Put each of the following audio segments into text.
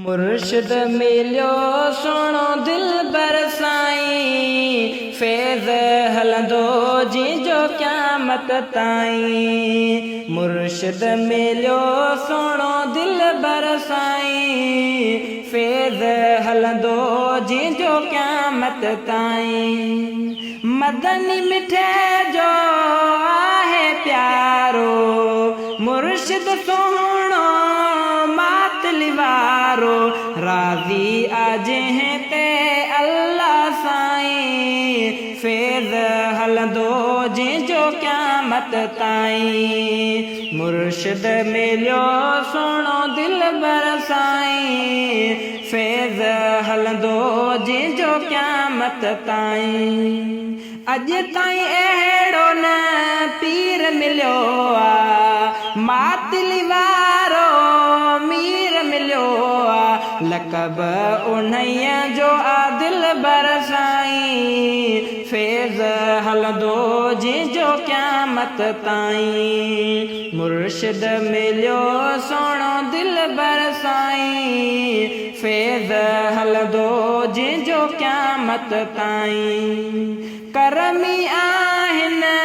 मुर्शिद मिलियो सोणो दिल बरसाई फैज़ हलंदो जिंजो क़यामत ताईं। मुर्शिद मिलियो सोणो दिल बरसाई फैज़ हलंदो जिंजो क़यामत ताईं। मदनी मिठे जो आहे प्यारो मुर्शिद सोणो मातली वारो राज़ी आजे हैं ते अल्लाह साईं फैज़ हलंदो जिंजो क़यामत ताईं। मुर्शिद मिलियो सोणो दिल बरसाई फैज़ हलंदो जिंजो क़यामत ताईं। अज ताईं अहिड़ो न पीर मिलियो आ मातली वारो मीर मिलियो आ लक़ब उन्हीअ जो आ दिल बरसाई फैज़ हलंदो जिंजो क़यामत ताईं। मुर्शिद मिलियो सोणो दिल बरसाई फैज़ हलंदो जिंजो क़यामत ताईं। करमी आहिनि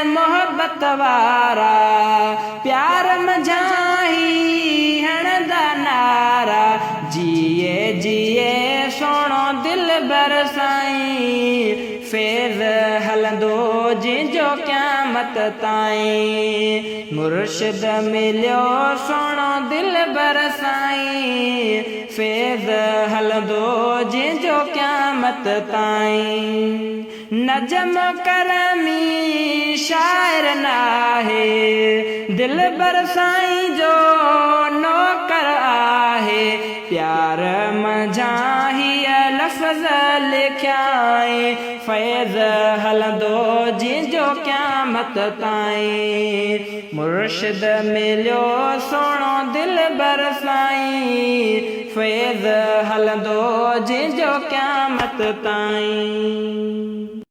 मोहब्बत वारा प्यार मझाही हणंदा नारा जिए जिए सोणो दिल बरसाई फैज़ हलंदो जिंजो क़यामत ताईं। मुर्शिद मिलियो सोणो दिल बरसाई फैज़ हलंदो जिंजो क़यामत ताईं। नजम करमी शायर नाहे दिल बरसाई जो नौकर आहे प्यार मझाही लफ़्ज़ लिखियाई फैज़ हलंदो जिंजो क़यामत ताईं। मुर्शिद मिलियो सोणो दिल बरसाई फैज़ हलंदो जिंजो क़यामत ताईं।